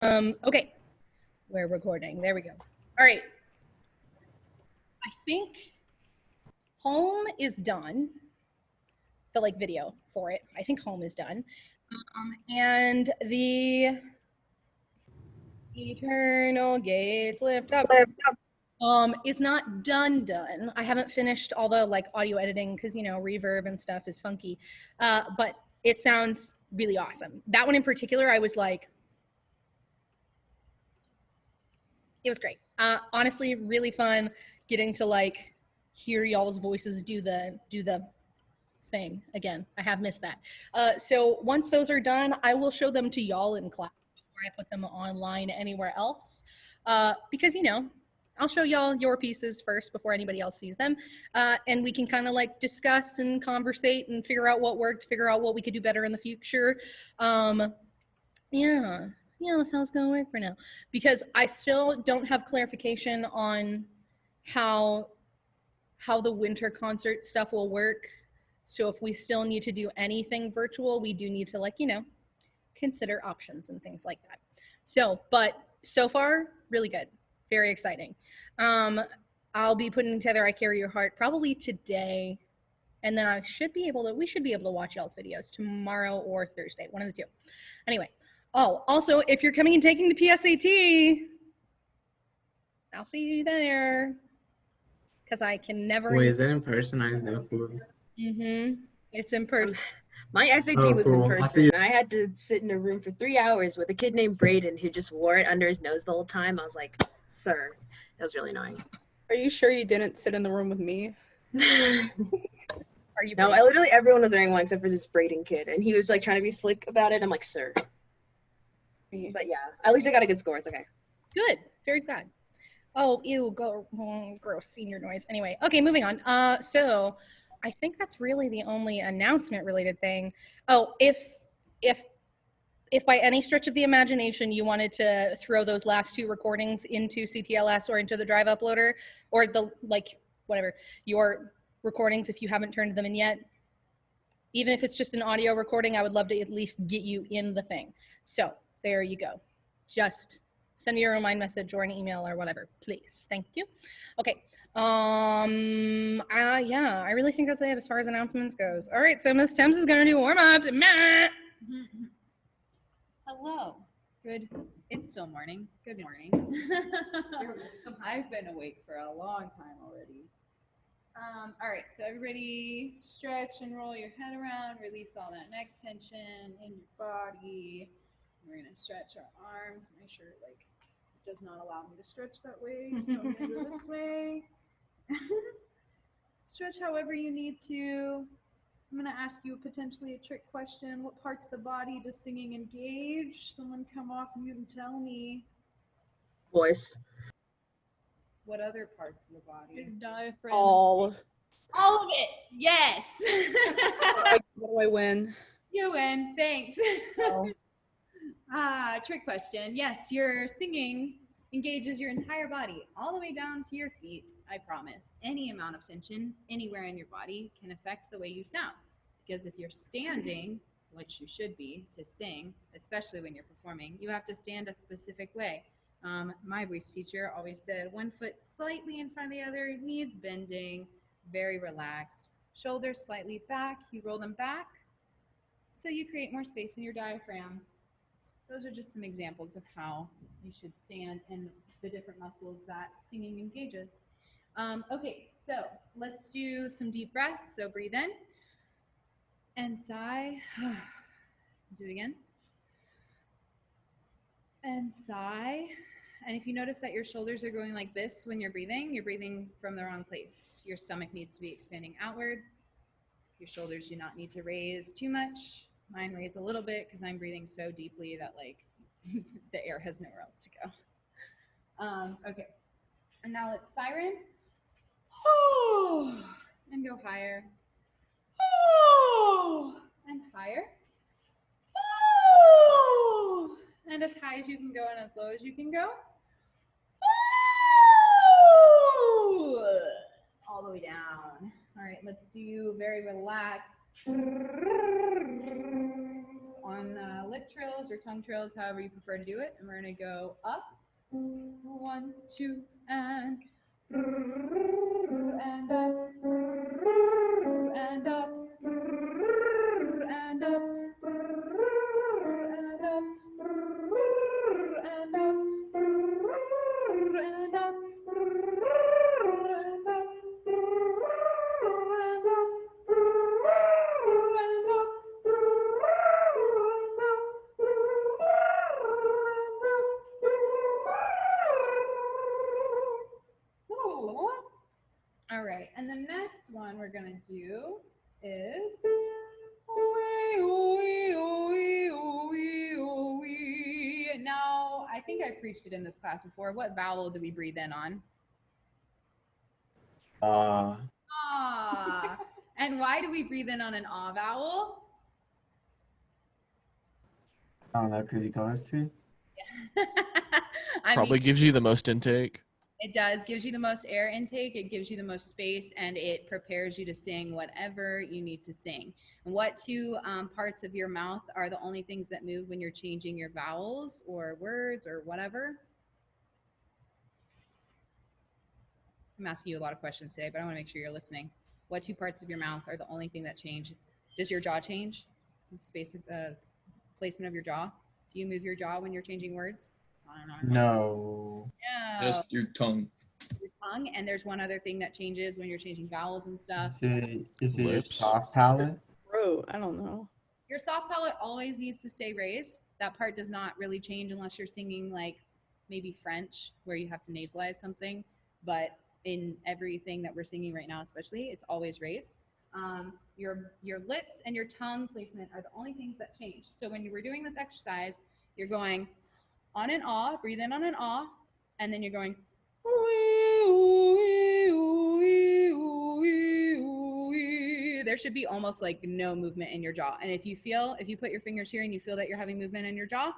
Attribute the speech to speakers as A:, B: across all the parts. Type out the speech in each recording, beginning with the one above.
A: Okay, we're recording. There we go. All right. I think home is done. The like video for it. I think home is done. And the eternal gates lift up is not done. I haven't finished all the like audio editing because reverb and stuff is funky. But it sounds really awesome. That one in particular, I was like, it was great. Honestly, really fun getting to like hear y'all's voices do the thing again. I have missed that. So once those are done, I will show them to y'all in class before I put them online anywhere else. Because I'll show y'all your pieces first before anybody else sees them, and we can kind of like discuss and conversate and figure out what worked, figure out what we could do better in the future. Yeah, that's how it's gonna work for now. Because I still don't have clarification on how the winter concert stuff will work. So if we still need to do anything virtual, we do need to like, consider options and things like that. So, but so far, really good. Very exciting. I'll be putting together I Carry Your Heart probably today. And then we should be able to watch y'all's videos tomorrow or Thursday, one of the two. Anyway, also, if you're coming and taking the PSAT, I'll see you there. Because I can never.
B: Wait, is that in person? I know.
A: It's in person.
C: My SAT was in person. I had to sit in a room for 3 hours with a kid named Braden who just wore it under his nose the whole time. I was like, sir, that was really annoying.
D: Are you sure you didn't sit in the room with me?
A: Are you?
C: No, literally everyone was wearing one except for this Braden kid, and he was like trying to be slick about it. I'm like, sir. But yeah, at least I got a good score. It's okay.
A: Good. Very glad. Oh, ew, gross senior noise. Anyway, okay, moving on. So I think that's really the only announcement related thing. Oh, if by any stretch of the imagination you wanted to throw those last two recordings into CTLS or into the Drive uploader, or the like whatever, your recordings if you haven't turned them in yet, even if it's just an audio recording, I would love to at least get you in the thing. So there you go. Just send me a remind message or an email or whatever, please. Thank you. Okay. Yeah, I really think that's it as far as announcements goes. All right, so Miss Thames is gonna do warm up.
E: Hello. Good. It's still morning. Good morning. I've been awake for a long time already. All right, so everybody stretch and roll your head around, release all that neck tension in your body. We're gonna stretch our arms, make sure like it does not allow me to stretch that way. So I'm gonna go this way. Stretch however you need to. I'm gonna ask you potentially a trick question. What parts of the body does singing engage? Someone come off mute and tell me.
C: Voice.
E: What other parts of the body?
D: Your diaphragm.
E: All of it. Yes.
D: What do I win?
E: You win. Thanks.
D: Oh.
E: Trick question. Yes, your singing engages your entire body all the way down to your feet. I promise. Any amount of tension anywhere in your body can affect the way you sound. Because if you're standing, which you should be to sing, especially when you're performing, you have to stand a specific way. My voice teacher always said 1 foot slightly in front of the other, knees bending, very relaxed, shoulders slightly back. You roll them back so you create more space in your diaphragm. Those are just some examples of how you should stand and the different muscles that singing engages. Okay, so let's do some deep breaths. So breathe in and sigh. Do it again. And sigh. And if you notice that your shoulders are going like this when you're breathing from the wrong place. Your stomach needs to be expanding outward. Your shoulders do not need to raise too much. Mine raise a little bit because I'm breathing so deeply that like the air has nowhere else to go. Okay. And now let's siren. And go higher. And higher. And as high as you can go and as low as you can go. All the way down. All right, let's do very relaxed on lip trills or tongue trills, however you prefer to do it. And we're going to go up. 1, 2, and up, and up, and up, and up, and up, and up. All right, and the next one we're gonna do is now. I think I've preached it in this class before. What vowel do we breathe in on? Ah. And why do we breathe in on an ah vowel?
B: I don't know, because you call us to.
F: Probably gives you the most intake.
E: It does. Gives you the most air intake. It gives you the most space, and it prepares you to sing whatever you need to sing. And what two parts of your mouth are the only things that move when you're changing your vowels or words or whatever? I'm asking you a lot of questions today, but I want to make sure you're listening. What two parts of your mouth are the only thing that change? Does your jaw change? Space, placement of your jaw? Do you move your jaw when you're changing words?
B: No.
E: No.
G: Just your tongue.
E: Your tongue, and there's one other thing that changes when you're changing vowels and stuff.
B: Is it your
F: Lips.
B: soft palate?
D: Bro, I don't know.
E: Your soft palate always needs to stay raised. That part does not really change unless you're singing like maybe French, where you have to nasalize something. But in everything that we're singing right now, especially, it's always raised. Your lips and your tongue placement are the only things that change. So when you were doing this exercise, you're going on an ah, breathe in on an ah, and then you're going there should be almost like no movement in your jaw. And if you put your fingers here and you feel that you're having movement in your jaw,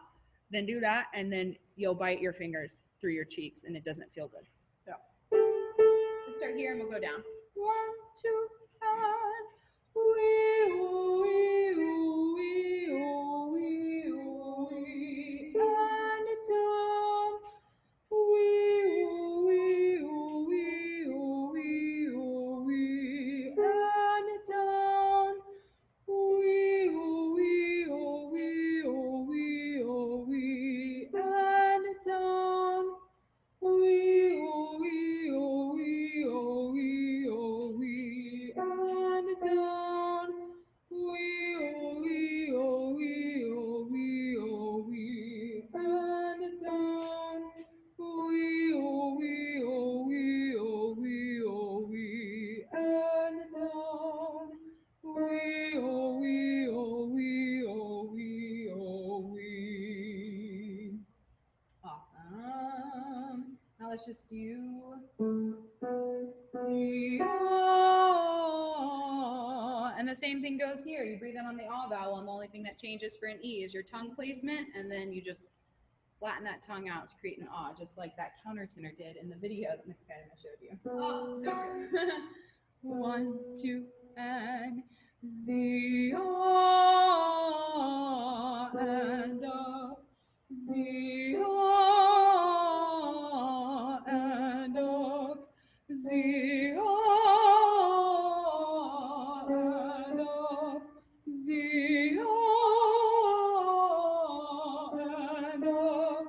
E: then do that, and then you'll bite your fingers through your cheeks and it doesn't feel good. So let's start here and we'll go down. 1, 2, and and down. And down. And down. And down. And down. And down. Awesome. Now let's just do and the same thing goes here. You breathe in on the ah vowel, and the only thing that changes for an E is your tongue placement, and then you just flatten that tongue out to create an ah, just like that countertenor did in the video that Miss Skydema showed you. Oh, super. 1, 2, and Z, ah, and up, Z, ah, and up, Z, ah, and up, Z, ah, and up,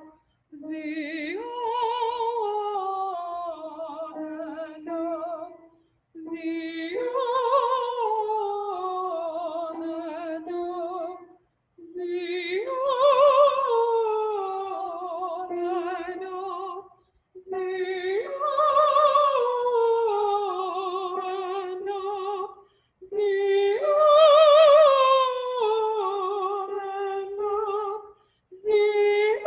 E: Z, ah, and up, Z, and up, Z, and up, Z, and up, Z, and up, Z, and up, Z,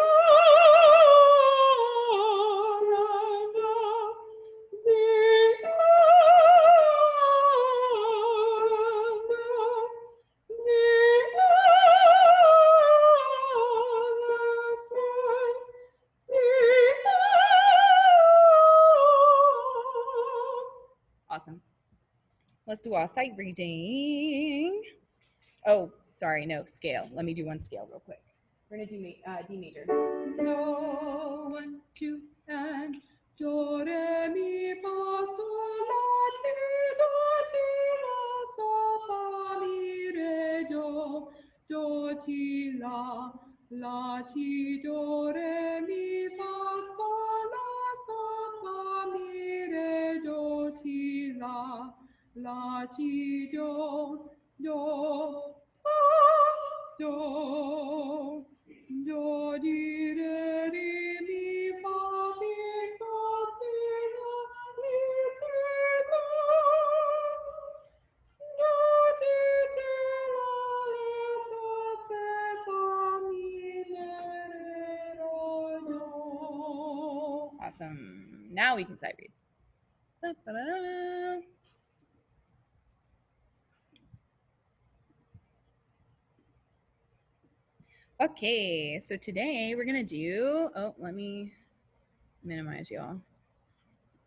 E: Awesome. Let's do our sight reading. Oh, sorry, no, scale. Let me do one scale real quick. We're gonna do D major. Do, 1, 2, and do, re, mi, fa, sol, la, ti, do, ti, la, sol, fa, mi, re, do, ti, la, ti, do, re, mi, fa, sol, la, fa, mi, re, do, ti, la, ti, do, do, di, re, mi, fa, mi, sol, si, la, li, ti, do, ti, ti, la, li, sol, se, fa, mi, re, do. Awesome. Now we can sight read. Da-da-da-da. Okay, so today we're gonna do, let me minimize y'all.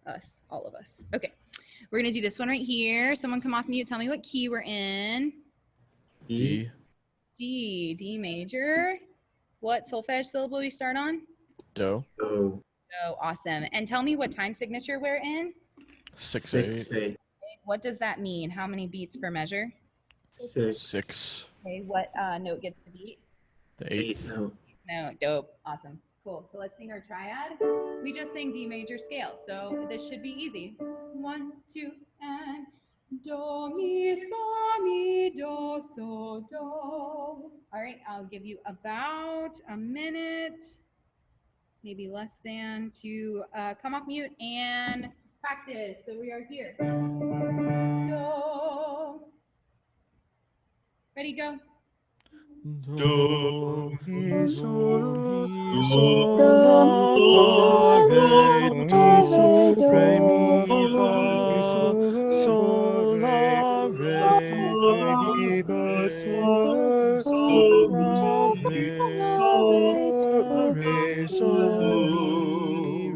E: Us, all of us. Okay, we're gonna do this one right here. Someone come off mute, tell me what key we're in.
B: D.
E: D major. What solfege syllable we start on?
F: Do.
B: O.
E: Oh, awesome. And tell me what time signature we're in.
F: 6/8.
E: What does that mean? How many beats per measure?
F: 6.
E: Okay, what note gets the beat?
F: The 8th.
B: No.
E: No, dope. Awesome. Cool. So let's sing our triad. We just sang D major scale, so this should be easy. 1, 2, and do, mi, so, mi, do, so, do. All right, I'll give you about a minute, maybe less than, to come off mute and practice. So we are here. Do. Ready, go.
F: Do, mi, sol, mi,
G: Do,
F: sol,
G: mi,
F: la,
G: sol,
F: re,
G: la, re,
F: re,
G: do.
F: mi, fa, sol, la, re, mi, fa, sol, la, re,
G: La, re,
F: la,
G: do.
F: re, sol,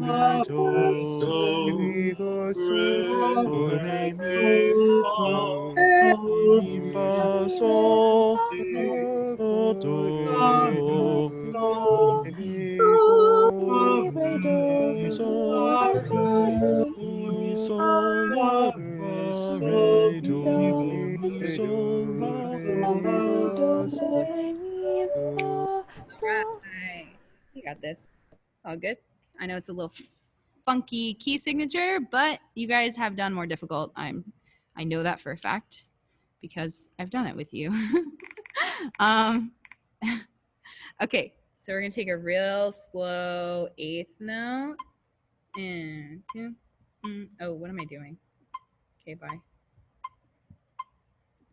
F: mi, re, do, mi, fa, sol, re, mi, do, mi, fa, sol, la, do, mi,
G: Mi, re, do.
F: mi, sol,
G: Fa, sol,
F: mi, sol, la, re, do,
G: do, mi,
F: mi,
G: sol,
F: sol, la,
G: la, re, do,
F: fa, sol,
G: re, mi, fa, sol.
E: Right. You got this. It's all good. I know it's a little funky key signature, but you guys have done more difficult. I know that for a fact because I've done it with you. Okay, so we're gonna take a real slow eighth note and 2. Oh, what am I doing? Okay, bye.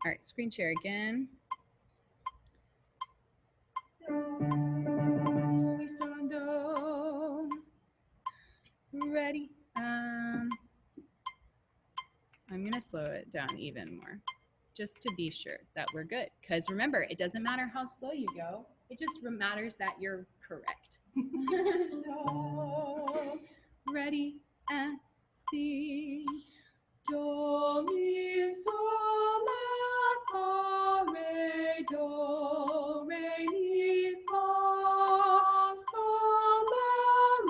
E: All right, screen share again. We start on do. Ready? I'm gonna slow it down even more, just to be sure that we're good. Because remember, it doesn't matter how slow you go; it just matters that you're correct. Do, ready and sing. Do, mi, sol, la, fa, re, do, re, mi, fa, sol, la,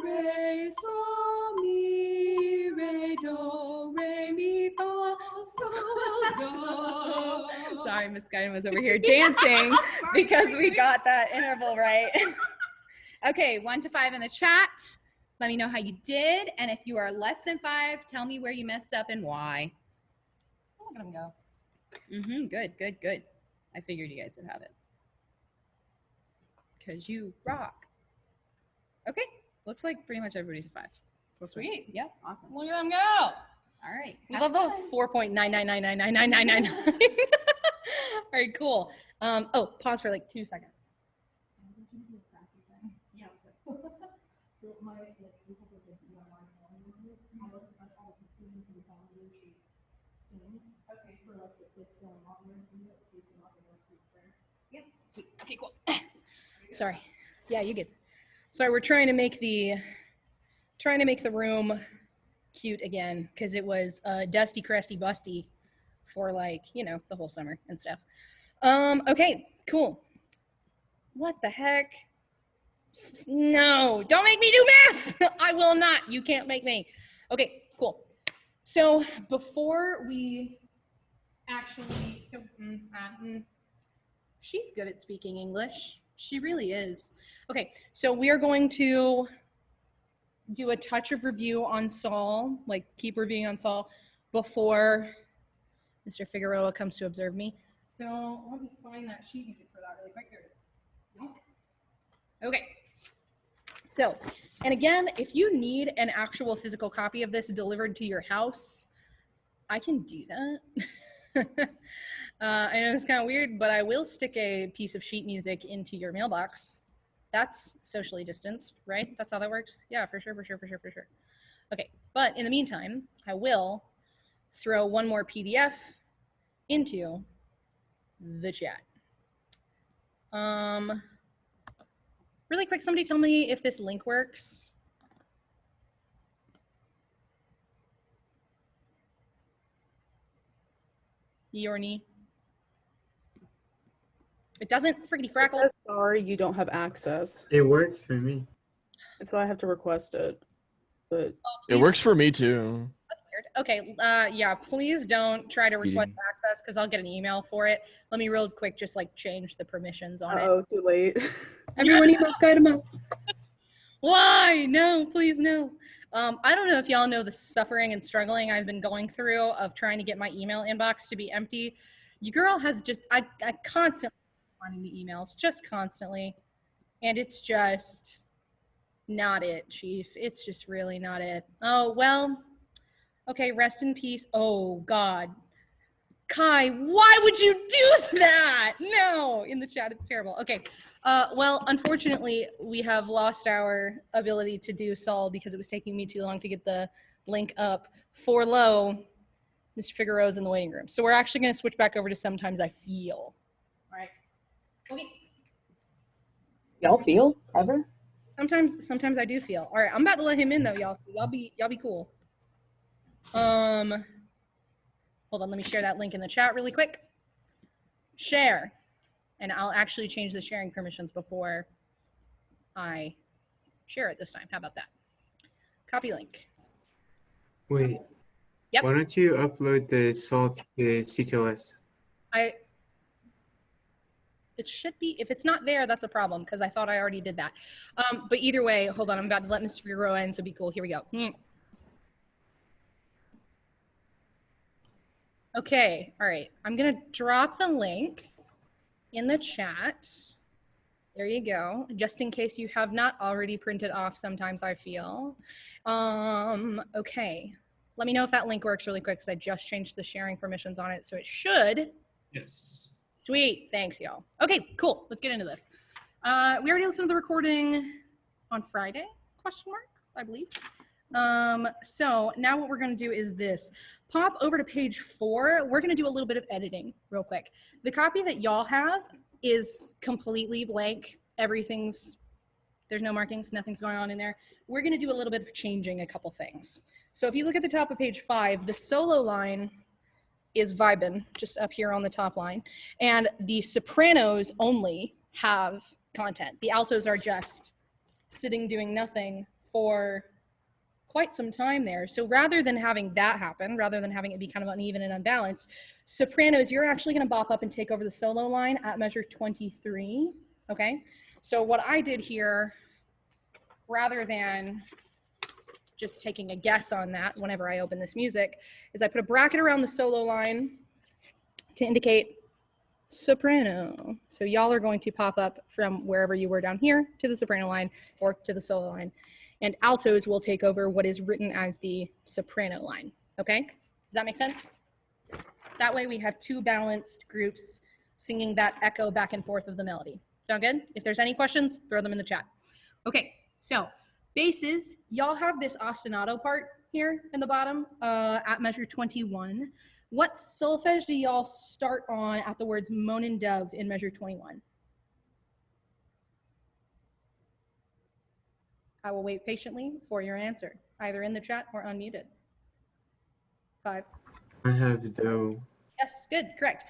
E: re, sol, mi, re, do, re, mi, fa, sol, do. Sorry, Miss Guidon was over here dancing because we got that interval right. Okay, 1 to 5 in the chat. Let me know how you did. And if you are less than 5, tell me where you messed up and why. Look at them go. Good, good, good. I figured you guys would have it. Because you rock. Okay, looks like pretty much everybody's a 5.
A: Sweet.
E: Yep, awesome.
A: Look at them go.
E: All right.
A: We love a 4.999999999. All right, cool. Oh, pause for like 2 seconds. Yeah. Sweet. Okay, cool. Sorry. Yeah, you get. Sorry, we're trying to make the room cute again because it was dusty, crusty, busty for like the whole summer and stuff. Okay, cool. What the heck? No, don't make me do math. I will not. You can't make me. Okay, cool. So before we actually, she's good at speaking English. She really is. Okay, so we are going to do a touch of review on Saul, like keep reviewing on Saul before Mr. Figueroa comes to observe me. So let me find that sheet music for that really quick. There it is. Okay. So, and again, if you need an actual physical copy of this delivered to your house, I can do that. I know it's kind of weird, but I will stick a piece of sheet music into your mailbox. That's socially distanced, right? That's how that works? Yeah, for sure. Okay, but in the meantime, I will throw one more PDF into the chat. Really quick, somebody tell me if this link works. Yorny. It doesn't, friggity
D: It
A: frackle.
D: says, sorry, you don't have access.
B: It works for me.
D: That's why I have to request it. But
A: Oh,
F: It
A: please.
F: works for me too.
A: That's weird. Okay, yeah, please don't try to request
F: Cheating.
A: access because I'll get an email for it. Let me real quick just like change the permissions on it.
D: oh, too late.
C: Everyone email Skydomouth.
A: Why? No, please no. I don't know if y'all know the suffering and struggling I've been going through of trying to get my email inbox to be empty. Your girl has just, I constantly finding the emails, just constantly. And it's just not it, Chief. It's just really not it. Oh, well, okay, rest in peace. Oh, God. Kai, why would you do that? No, in the chat, it's terrible. Okay, well, unfortunately, we have lost our ability to do Saul because it was taking me too long to get the link up. For low, Mr. Figueroa's in the waiting room. So we're actually going to switch back over to Sometimes I Feel. All right. Okay.
C: Y'all feel ever?
A: Sometimes I do feel. All right, I'm about to let him in though, y'all. So y'all be cool. Hold on, let me share that link in the chat really quick. Share. And I'll actually change the sharing permissions before I share it this time. How about that? Copy link.
B: Wait.
A: Yep.
B: Why don't you upload the salt to CTLS?
A: It should be, if it's not there, that's a problem because I thought I already did that. But either way, hold on, I'm about to let Mr. Figueroa in, so be cool. Here we go. Okay, all right. I'm gonna drop the link in the chat. There you go. Just in case you have not already printed off Sometimes I Feel. Okay. Let me know if that link works really quick because I just changed the sharing permissions on it, so it should.
H: Yes.
A: Sweet. Thanks, y'all. Okay, cool. Let's get into this. We already listened to the recording on Friday, question mark, I believe. So now what we're going to do is this. Pop over to page 4. We're going to do a little bit of editing real quick. The copy that y'all have is completely blank. There's no markings, nothing's going on in there. We're going to do a little bit of changing a couple things. So if you look at the top of page 5, the solo line is vibin, just up here on the top line. And the sopranos only have content. The altos are just sitting doing nothing for quite some time there. So rather than having that happen, rather than having it be kind of uneven and unbalanced, sopranos, you're actually going to bop up and take over the solo line at measure 23. Okay. So what I did here, rather than just taking a guess on that whenever I open this music, is I put a bracket around the solo line to indicate soprano. So y'all are going to pop up from wherever you were down here to the soprano line or to the solo line. And altos will take over what is written as the soprano line. Okay? Does that make sense? That way we have two balanced groups singing that echo back and forth of the melody. Sound good? If there's any questions, throw them in the chat. Okay, so basses, y'all have this ostinato part here in the bottom at measure 21. What solfege do y'all start on at the words moan and dove in measure 21? I will wait patiently for your answer, either in the chat or unmuted. 5.
B: I have do.
A: Yes, good, correct.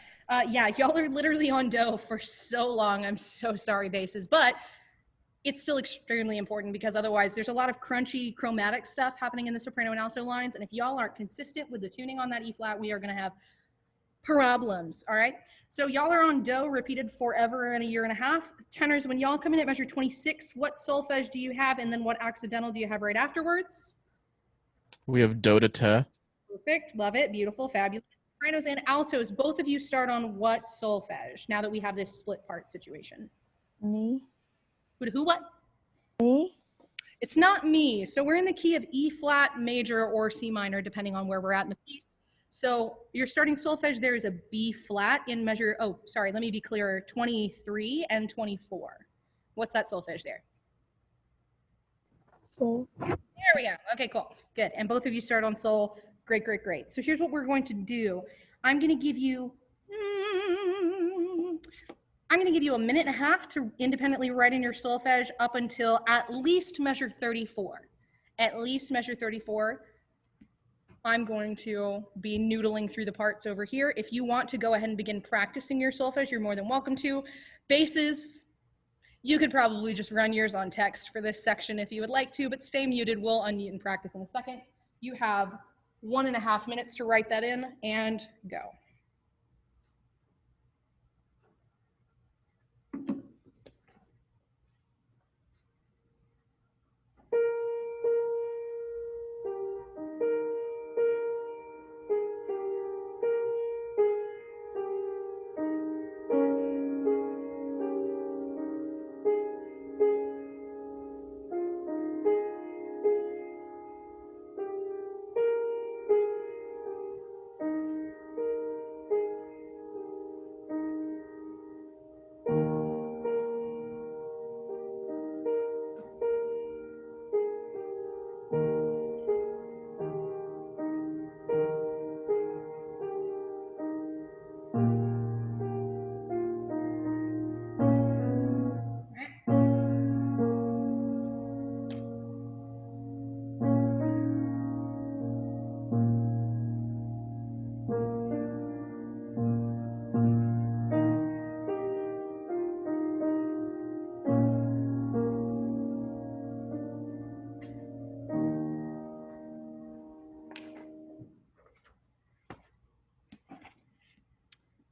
A: Yeah, y'all are literally on do for so long. I'm so sorry, basses, but it's still extremely important because otherwise there's a lot of crunchy chromatic stuff happening in the soprano and alto lines. And if y'all aren't consistent with the tuning on that E flat, we are going to have problems. All right. So y'all are on do repeated forever in a year and a half. Tenors, when y'all come in at measure 26, what solfege do you have? And then what accidental do you have right afterwards?
F: We have do to te.
A: Perfect. Love it. Beautiful. Fabulous. Sopranos and altos, both of you start on what solfege now that we have this split part situation?
G: Me.
A: Who, what?
G: Me.
A: It's not me. So we're in the key of E flat major or C minor, depending on where we're at in the piece. So your starting solfege there is a B flat in measure, oh, sorry, let me be clearer, 23 and 24. What's that solfege there?
G: So.
A: There we go. Okay, cool. Good. And both of you start on sol. Great, great, great. So here's what we're going to do. I'm going to give you a minute and a half to independently write in your solfege up until at least measure 34. At least measure 34. I'm going to be noodling through the parts over here. If you want to go ahead and begin practicing your solfege, you're more than welcome to. Basses, you could probably just run yours on text for this section if you would like to, but stay muted. We'll unmute and practice in a second. You have 1.5 minutes to write that in and go.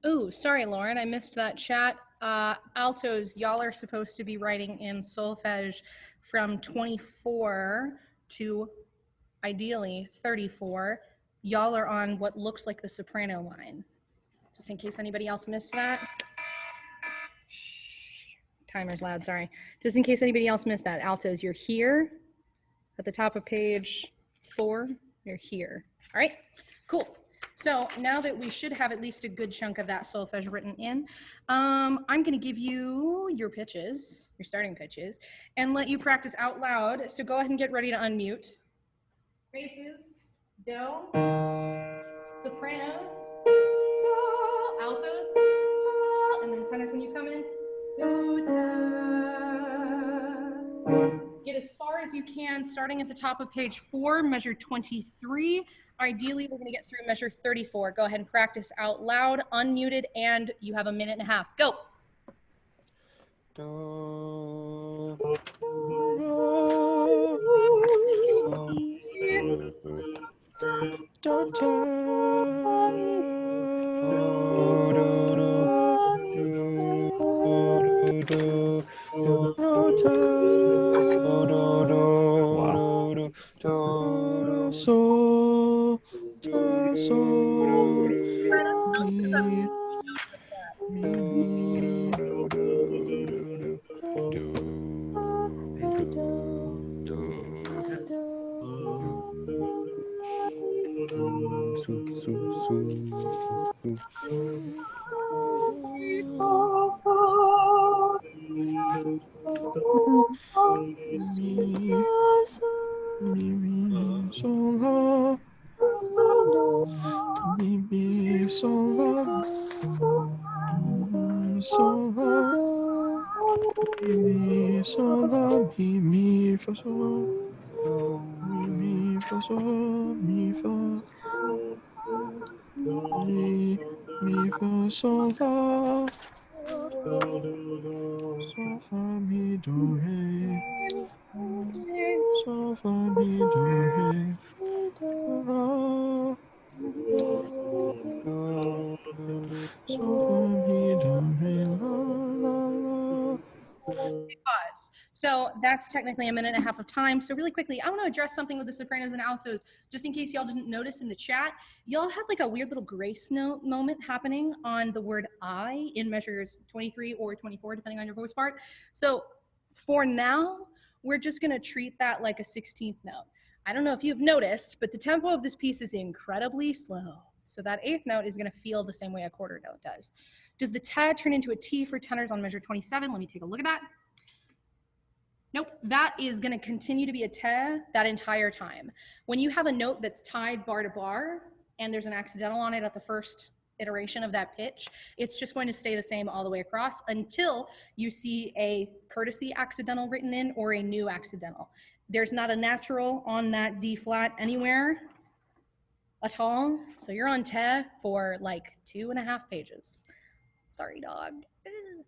A: Ooh, sorry, Lauren, I missed that chat. Altos, y'all are supposed to be writing in solfege from 24 to ideally 34. Y'all are on what looks like the soprano line. Just in case anybody else missed that. Timer's loud, sorry. Just in case anybody else missed that. Altos, you're here at the top of page 4. You're here. All right, cool. So now that we should have at least a good chunk of that solfege written in, I'm going to give you your pitches, your starting pitches, and let you practice out loud. So go ahead and get ready to unmute. Basses, do, sopranos, sol, altos, sol, and then tenors when you come in, do, ta. Get as far as you can, starting at the top of page 4, measure 23. Ideally, we're going to get through measure 34. Go ahead and practice out loud, unmuted, and you have a minute and a half. Go.
F: Do, do, so, ta, so, mi, mi, sol, la, mi, sol, la, mi, sol, la, mi, sol, la, mi, fa, sol, mi, fa, sol, mi, fa, mi, mi, fa, sol, la. Sol, fa, mi, do, re. Sol, fa, mi, do, re. La. Sol, fa, mi, do, re, la, la, la.
A: Pause. So that's technically a minute and a half of time. So really quickly, I want to address something with the sopranos and altos, just in case y'all didn't notice in the chat. Y'all had like a weird little grace note moment happening on the word I in measures 23 or 24, depending on your voice part. So for now, we're just going to treat that like a 16th note. I don't know if you've noticed, but the tempo of this piece is incredibly slow. So that eighth note is going to feel the same way a quarter note does. Does the ta turn into a T for tenors on measure 27? Let me take a look at that. Nope, that is going to continue to be a te that entire time. When you have a note that's tied bar to bar and there's an accidental on it at the first iteration of that pitch, it's just going to stay the same all the way across until you see a courtesy accidental written in or a new accidental. There's not a natural on that D flat anywhere at all, so you're on te for like 2.5 pages. Sorry, dog.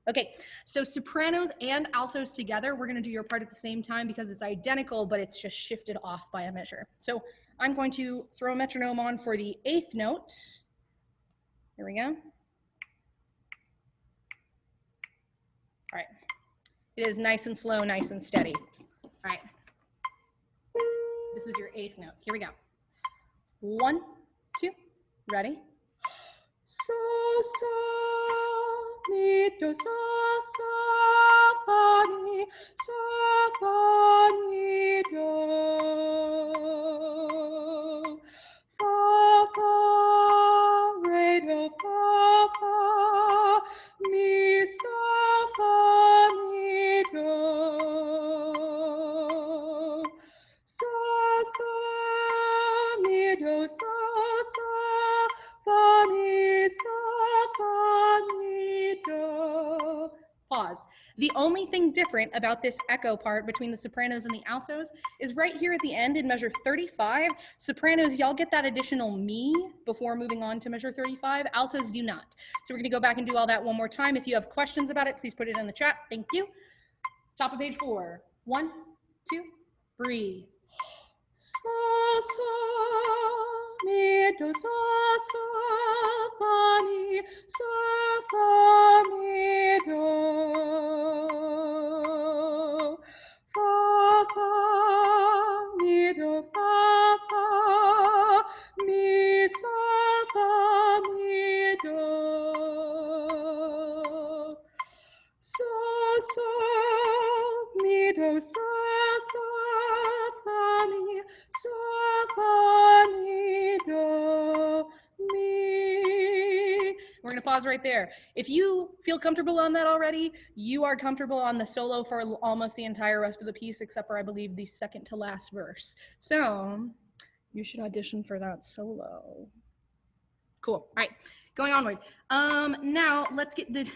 A: Okay, so sopranos and altos together, we're gonna do your part at the same time because it's identical, but it's just shifted off by a measure. So I'm going to throw a metronome on for the eighth note. Here we go. All right. It is nice and slow, nice and steady. All right. This is your eighth note. Here we go. 1, 2, ready? So, mi, do, so, fa, mi, do. Fa, re, do, fa, mi, fa, mi, do. So, mi, do, fa, mi, do. Pause. The only thing different about this echo part between the sopranos and the altos is right here at the end in measure 35. Sopranos, y'all get that additional me before moving on to measure 35. Altos do not. So we're going to go back and do all that one more time. If you have questions about it, please put it in the chat. Thank you. Top of page 4. 1, 2, breathe. So, mi, do, so, fa, mi, do. Fa, mi, do, fa, mi, fa, mi, do. So, mi, do, fa, mi, do, mi. We're going to pause right there. If you feel comfortable on that already, you are comfortable on the solo for almost the entire rest of the piece, except for, I believe, the second to last verse. So you should audition for that solo. Cool. All right, going onward. Now let's get the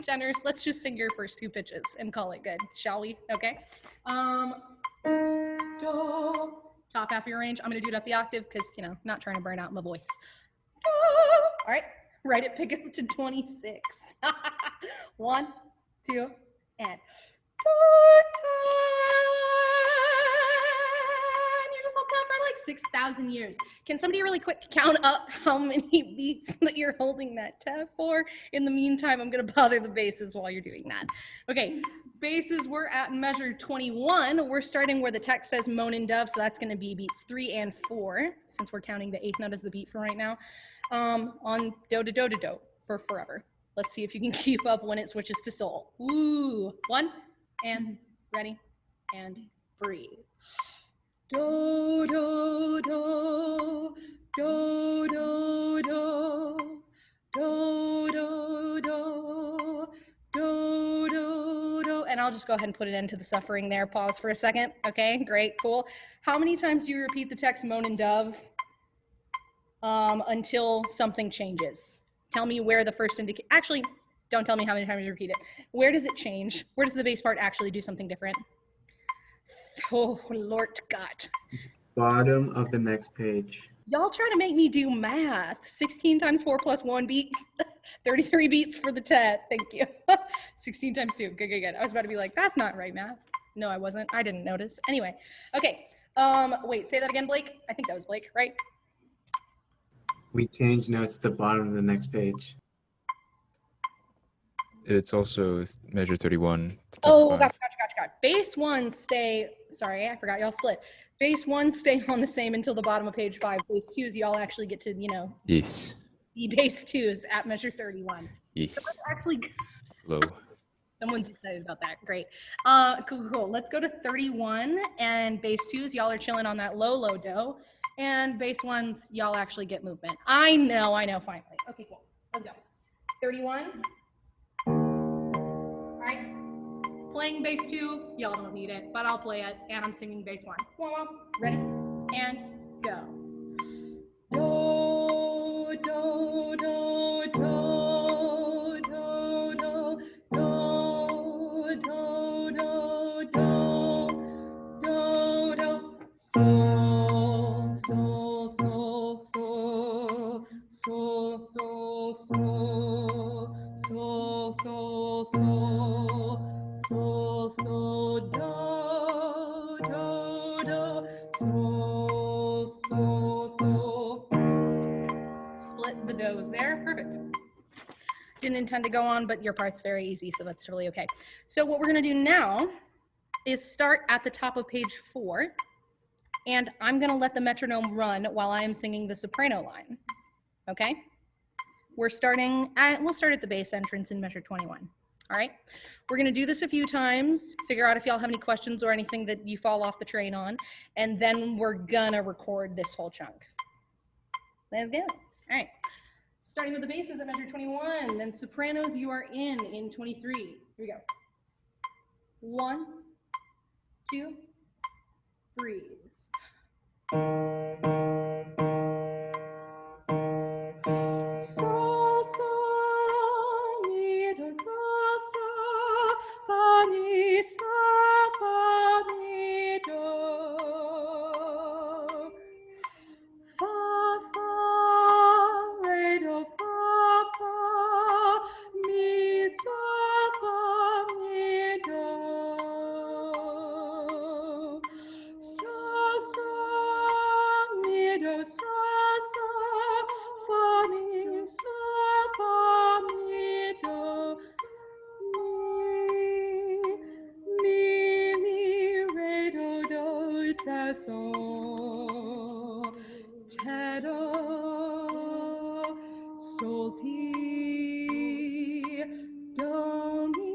A: tenors. Let's just sing your first 2 pitches and call it good, shall we? Okay. Do. Top half of your range. I'm gonna do it up the octave because, you know, not trying to burn out my voice. Do. All right, right it, pick up to 26. 1, 2, and you just held that for like 6,000 years. Can somebody really quick count up how many beats that you're holding that tab for? In the meantime, I'm gonna bother the basses while you're doing that. Okay, basses, we're at measure 21. We're starting where the text says moan and dove, so that's gonna be beats 3 and 4, since we're counting the 8th note as the beat for right now, on do to do to do for forever. Let's see if you can keep up when it switches to sol. Ooh, 1, and ready, and breathe. Do, do, do, do, do, do, do, do, do, do, do, do. And I'll just go ahead and put it into the suffering there. Pause for a second. Okay, great, cool. How many times do you repeat the text moan and dove until something changes? Tell me where the first indication, actually, don't tell me how many times you repeat it. Where does it change? Where does the bass part actually do something different? Oh, Lord God.
B: Bottom of the next page.
A: Y'all try to make me do math. 16 times 4 plus 1 beats 33 beats for the TET. Thank you. 16 times 2. Good, good, good. I was about to be like, that's not right math. No, I wasn't. I didn't notice. Anyway, okay. Wait, say that again, Blake. I think that was Blake, right?
B: We changed now to the bottom of the next page.
F: It's also measure 31.
A: Oh, gotcha. Base 1 stay, sorry, I forgot y'all split. Base 1 stay on the same until the bottom of page 5. Base 2s, y'all actually get to,
F: Yes.
A: be base 2s at measure 31.
F: Yes.
A: So let's actually,
F: Low.
A: someone's excited about that. Great. Cool. Let's go to 31 and base 2s, y'all are chilling on that low do. And base 1s, y'all actually get movement. I know, finally. Okay, cool. Let's go. 31. All right. Playing bass 2, y'all don't need it, but I'll play it, and I'm singing bass 1. Ready? And go. Do, do, do, do, do, do, do, do, do, do, do, do. So, so, so, so, so, so, so, so, so, so, do, do, do, so. Split the do's there, perfect. Didn't intend to go on, but your part's very easy, so that's totally okay. So what we're gonna do now is start at the top of page 4, and I'm gonna let the metronome run while I am singing the soprano line, okay? We'll start at the bass entrance in measure 21, all right? We're gonna do this a few times, figure out if y'all have any questions or anything that you fall off the train on, and then we're gonna record this whole chunk. Let's go, all right. Starting with the basses at measure 21, then sopranos you are in 23. Here we go. 1, 2, breathe. So, so, mi, do, so, fa, mi, do. Fa, re, do, fa, mi, fa, mi, do. So, mi, do, fa, mi, fa, mi, do. Mi, re, do, te, so. Te, do, sol, ti, do, mi,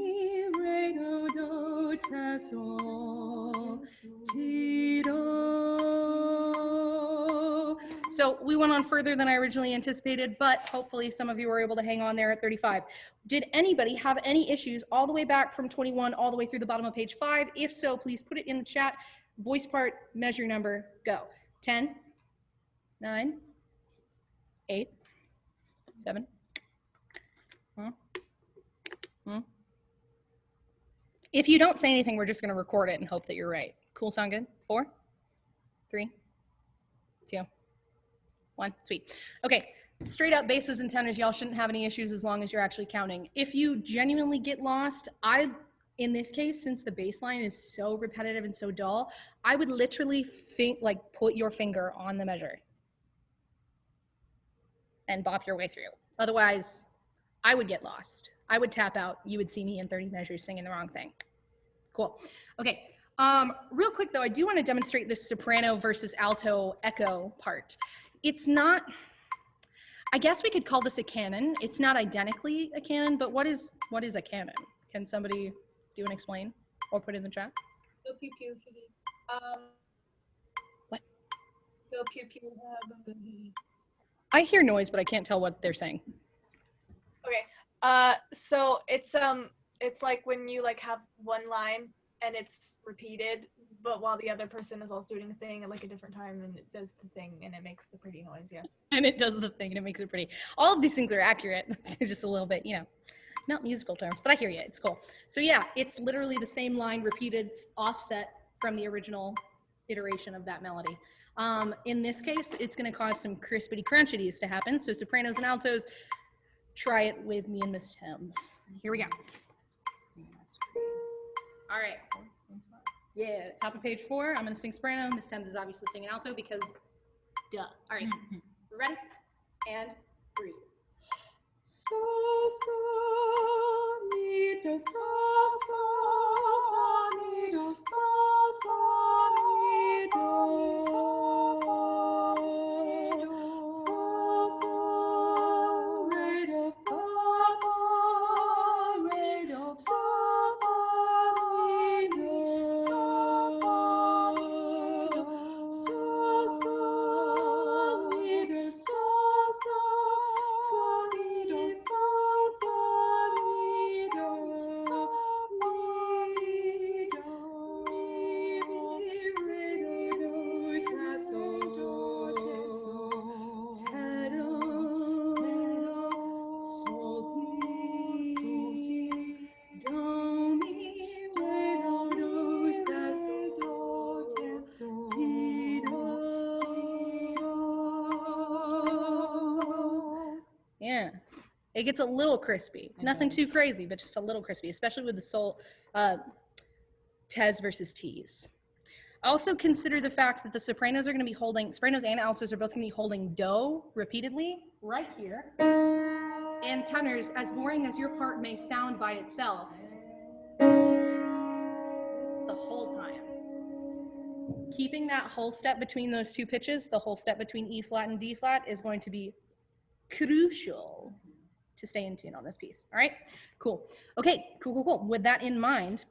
A: re, do, te, sol, ti, do. So we went on further than I originally anticipated, but hopefully some of you were able to hang on there at 35. Did anybody have any issues all the way back from 21 all the way through the bottom of page 5? If so, please put it in the chat. Voice part, measure number, go. 10, 9, 8, 7. If you don't say anything, we're just going to record it and hope that you're right. Cool, sound good? 4, 3, 2, 1. Sweet. Okay, straight up basses and tenors, y'all shouldn't have any issues as long as you're actually counting. If you genuinely get lost, in this case, since the bass line is so repetitive and so dull, I would literally put your finger on the measure and bop your way through. Otherwise, I would get lost. I would tap out. You would see me in 30 measures singing the wrong thing. Cool. Okay. Real quick though, I do want to demonstrate this soprano versus alto echo part. It's not, I guess we could call this a canon. It's not identically a canon, but what is a canon? Can somebody do and explain or put in the chat?
C: Go pew pew.
A: What?
C: Go pew pew.
A: I hear noise, but I can't tell what they're saying.
H: Okay. So it's like when you have one line and it's repeated, but while the other person is also doing a thing at a different time, and it does the thing and it makes the pretty noise, yeah.
A: And it does the thing and it makes it pretty. All of these things are accurate. They're just a little bit, not musical terms, but I hear you. It's cool. So yeah, it's literally the same line repeated, offset from the original iteration of that melody. In this case, it's going to cause some crispity crunchities to happen. So sopranos and altos, try it with me and Miss Thames. Here we go. All right. Yeah, top of page 4. I'm going to sing soprano. Miss Thames is obviously singing alto because duh. All right. We're ready? And breathe. So, so, mi, do, so, so, fa, mi, do, so, so, mi, do, fa, fa, re, do, fa, fa, re, do, so, fa, mi, do, so, fa, mi, do, so, so, mi, do, so, so, fa, mi, do, so, so, mi, do, so, mi, do, mi, re, do, ta, so, te, do, sol, ti, do, mi, re, do, ta, so, ti, do. Yeah. It gets a little crispy. Nothing too crazy, but just a little crispy, especially with the soul tes versus ts. Also consider the fact that the sopranos are going to be holding, sopranos and altos are both going to be holding do repeatedly right here. And tenors, as boring as your part may sound by itself, the whole time. Keeping that whole step between those two pitches, the whole step between E flat and D flat, is going to be crucial to stay in tune on this piece. All right, cool. Okay, cool. With that in mind,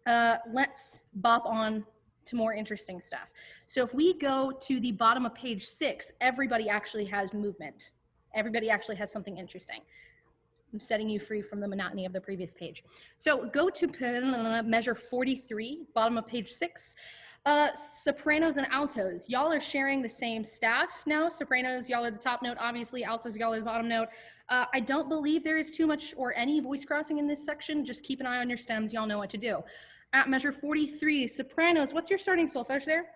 A: let's bop on to more interesting stuff. So if we go to the bottom of page 6, everybody actually has movement. Everybody actually has something interesting. I'm setting you free from the monotony of the previous page. So go to measure 43, bottom of page 6. Sopranos and altos, y'all are sharing the same staff now. Sopranos, y'all are the top note, obviously. Altos, y'all are the bottom note. I don't believe there is too much or any voice crossing in this section. Just keep an eye on your stems. Y'all know what to do. At measure 43, sopranos, what's your starting solfege there?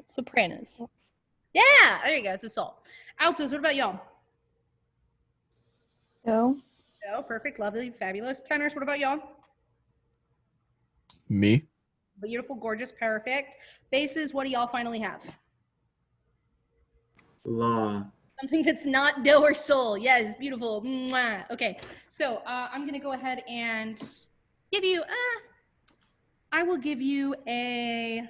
A: Sopranos. Yeah, there you go. It's a sol. Altos, what about y'all?
G: Do.
A: Oh, perfect, lovely, fabulous. Tenors, what about y'all?
F: Me.
A: Beautiful, gorgeous, perfect. Basses, what do y'all finally have?
B: La.
A: Something that's not do or sol. Yes, beautiful. Mwah. Okay, so I'm going to go ahead and give you, I will give you a,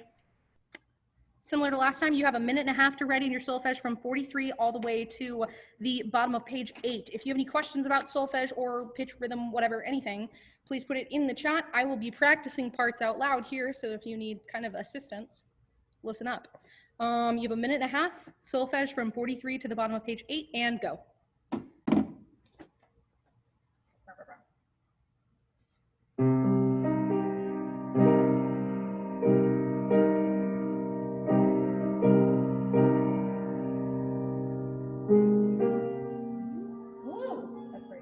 A: similar to last time, you have a minute and a half to write in your solfege from 43 all the way to the bottom of page 8. If you have any questions about solfege or pitch, rhythm, whatever, anything, please put it in the chat. I will be practicing parts out loud here, so if you need kind of assistance, listen up. You have a minute and a half, solfege from 43 to the bottom of page 8, and go. Whoa, that's great.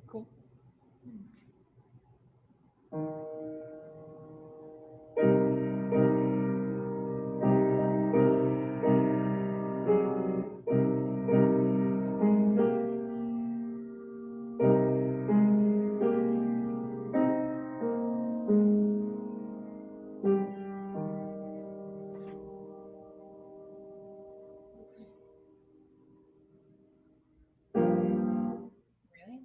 A: Cool. Really?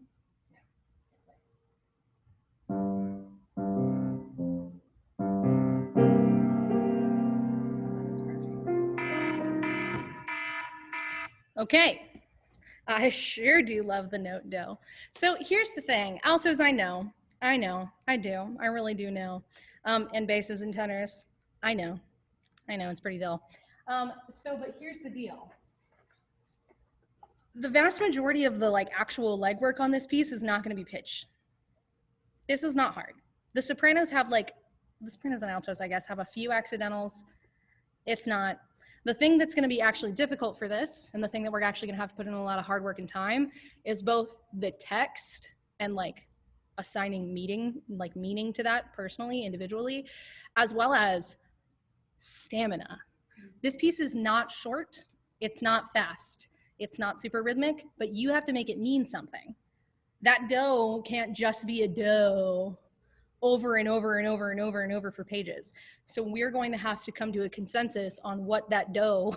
A: Okay. I sure do love the note do. So here's the thing. Altos, I know, I do. I really do know. And basses and tenors, I know, it's pretty dull. But here's the deal. The vast majority of the actual legwork on this piece is not going to be pitched. This is not hard. The sopranos have the sopranos and altos, I guess, have a few accidentals. It's not. The thing that's going to be actually difficult for this, and the thing that we're actually going to have to put in a lot of hard work and time, is both the text and assigning meaning to that personally, individually, as well as stamina. This piece is not short, it's not fast, it's not super rhythmic, but you have to make it mean something. That do can't just be a do over and over and over and over and over for pages. So we're going to have to come to a consensus on what that do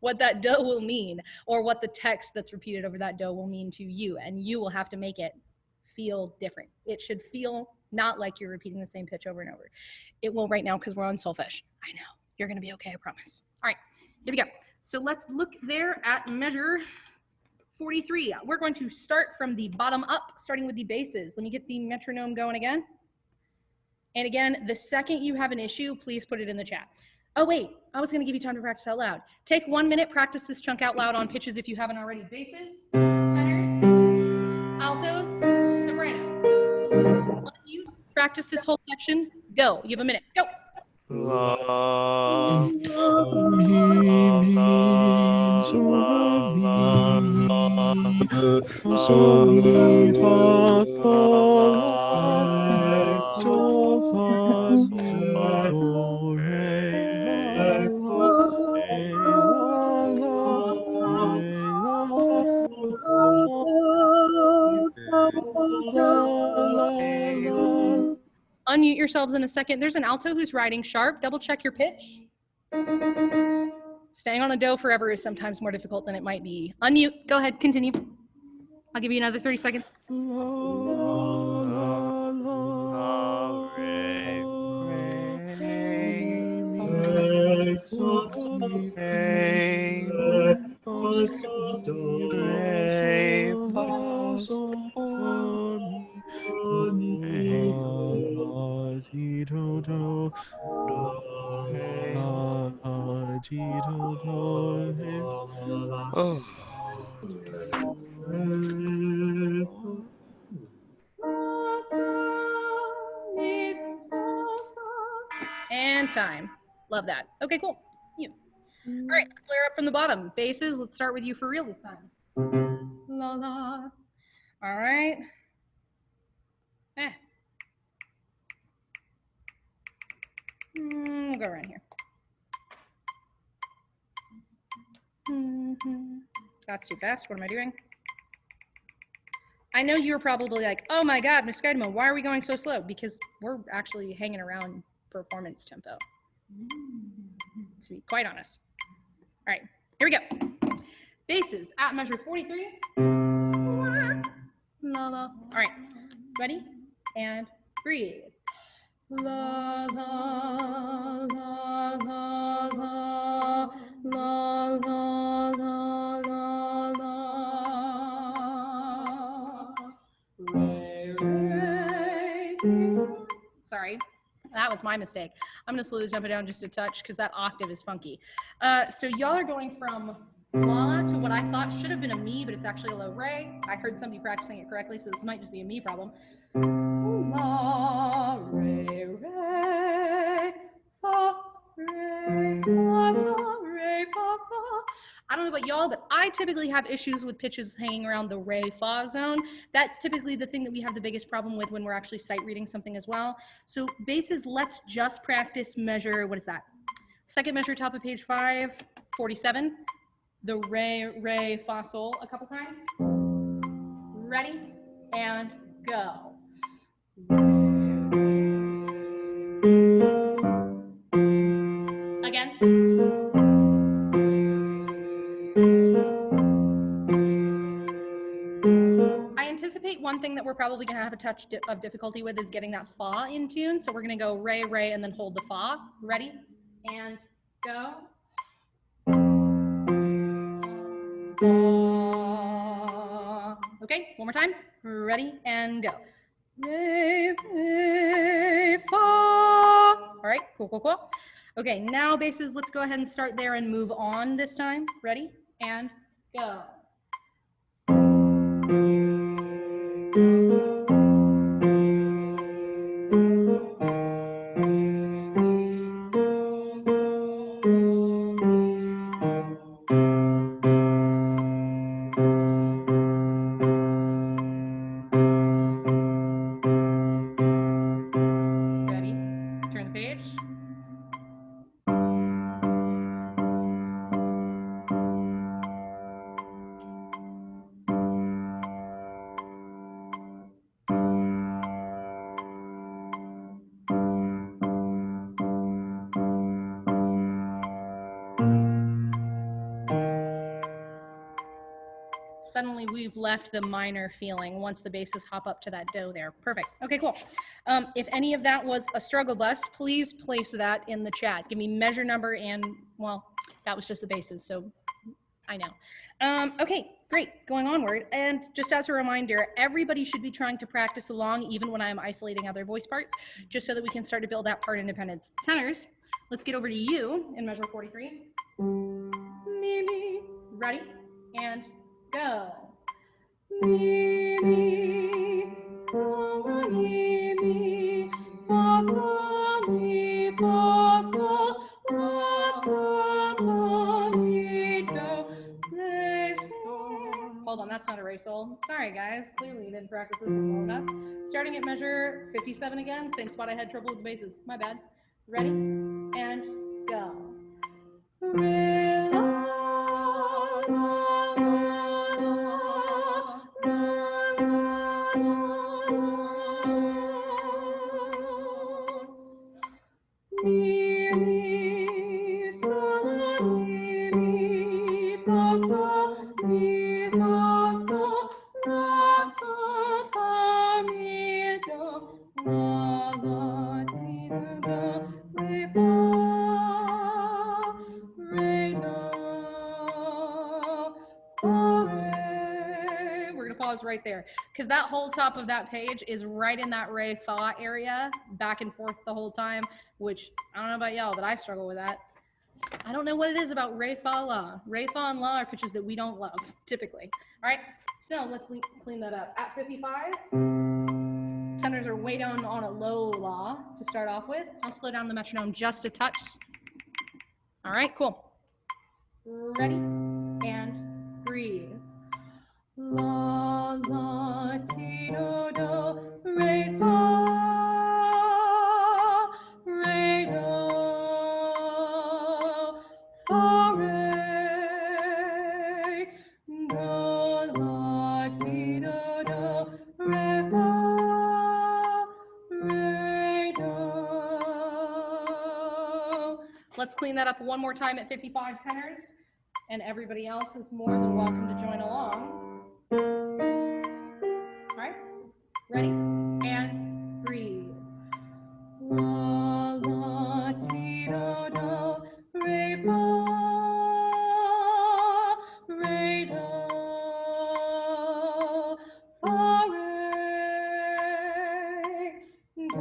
A: will mean, or what the text that's repeated over that do will mean to you, and you will have to make it feel different. It should feel not like you're repeating the same pitch over and over. It will right now because we're on solfege. I know. You're going to be okay, I promise. All right, here we go. So let's look there at measure 43. We're going to start from the bottom up, starting with the basses. Let me get the metronome going again. And again, the second you have an issue, please put it in the chat. Oh, wait, I was going to give you time to practice out loud. Take 1 minute, practice this chunk out loud on pitches if you haven't already. Basses, tenors, altos, sopranos. You practice this whole section. Go. You have a minute. Go.
F: La, la, la, so la, la, so mi fa sol so fa mi do re la re la la.
A: Unmute yourselves in a second. There's an alto who's writing sharp. Double check your pitch. Staying on a do forever is sometimes more difficult than it might be. Unmute. Go ahead. Continue. I'll give you another 30 seconds.
F: Oh.
A: And time. Love that. Okay, cool. You. All right, let's flare up from the bottom. Basses, let's start with you for real this time. La la. All right. We'll go around here. That's too fast. What am I doing? I know you're probably like, oh my God, Miss Guidemo, why are we going so slow? Because we're actually hanging around performance tempo, to be quite honest. All right, here we go. Basses at measure 43. La, la. All right, ready? And breathe. La, la, la, la, la, la, la, la, la, la. Re, re, re. Sorry, that was my mistake. I'm gonna slow this tempo down just a touch because that octave is funky. So y'all are going from la to what I thought should have been a mi, but it's actually a low re. I heard somebody practicing it correctly, so this might just be a mi problem. La, re, re, fa, re, fa, sol, re, fa, sol. I don't know about y'all, but I typically have issues with pitches hanging around the re, fa zone. That's typically the thing that we have the biggest problem with when we're actually sight reading something as well. So basses, let's just practice measure, what is that? Second measure, top of page 5, 47. The re, fa, sol a couple times. Ready? And go. Again. I anticipate one thing that we're probably going to have a touch of difficulty with is getting that fa in tune. So we're going to go re, re, and then hold the fa. Ready? And go. Fa. Okay, one more time. Ready and go. Re, re, fa. All right, cool, cool, cool. Okay, now basses, let's go ahead and start there and move on this time. Ready and go. Ready? Turn the page. Suddenly we've left the minor feeling once the basses hop up to that do there. Perfect. Okay, cool. If any of that was a struggle bus, please place that in the chat. Give me measure number and, well, that was just the basses, so I know. Okay, great. Going onward. And just as a reminder, everybody should be trying to practice along even when I'm isolating other voice parts, just so that we can start to build that part independence. Tenors, let's get over to you in measure 43. Mi, mi. Ready? And go. Mi, mi, sol, la, mi, mi, fa, sol, mi, fa, sol, la, sol, fa, mi, do, re, sol. Hold on, that's not a re sol. Sorry, guys. Clearly you didn't practice this one well enough. Starting at measure 57 again, same spot I had trouble with the basses. My bad. Ready? And go. Re, la, la, la, mi, mi, sol, la, mi, fa, sol, mi, fa, sol, la, sol, fa, mi, do, la, la, ti, do, do, re, fa, re, do, fa, re. We're gonna pause right there because that whole top of that page is right in that re, fa area, back and forth the whole time, which I don't know about y'all, but I struggle with that. I don't know what it is about re, fa, la. Re, fa, and la are pitches that we don't love, typically. All right, so let's clean that up. At 55, tenors are way down on a low la to start off with. I'll slow down the metronome just a touch. All right, cool. Ready? And breathe. La, la, ti, do, do, re, fa, re, do, fa, re, do, la, ti, do, do, re, fa, re, do. Let's clean that up one more time at 55 tenors, and everybody else is more than welcome to join along. All right, ready? And breathe. La, la, ti, do, do, re, fa, re, do, fa, re, do,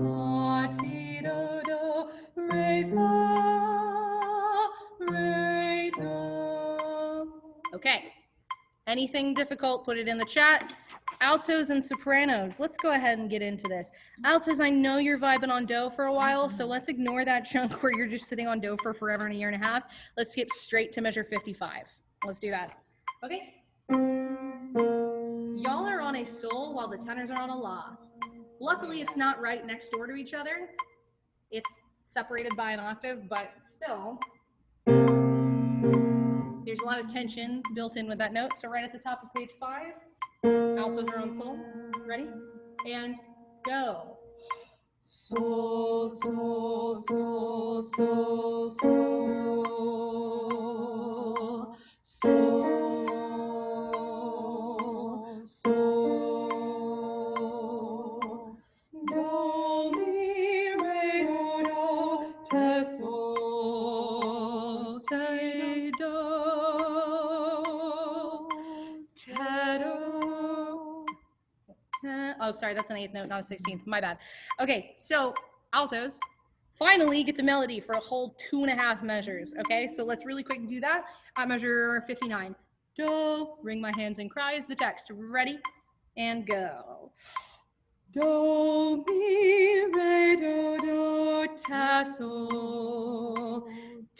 A: la, ti, do, do, re, fa, re, do. Okay. Anything difficult, put it in the chat. Altos and sopranos, let's go ahead and get into this. Altos, I know you're vibing on do for a while, so let's ignore that chunk where you're just sitting on do for forever and a year and a half. Let's skip straight to measure 55. Let's do that. Okay? Y'all are on a sol while the tenors are on a la. Luckily, it's not right next door to each other. It's separated by an octave, but still, there's a lot of tension built in with that note. So right at the top of page 5, altos are on sol. Ready? And go. Sol, sol, sol, sol, sol, sol, sol, do, mi, re, do, do, te, sol, te, do. Oh, sorry, that's an 8th note, not a 16th. My bad. Okay, so altos finally get the melody for a whole 2.5 measures. Okay, so let's really quick do that. At measure 59. Do, wring my hands and cry is the text. Ready? And go. Do, mi, re, do, ta, sol,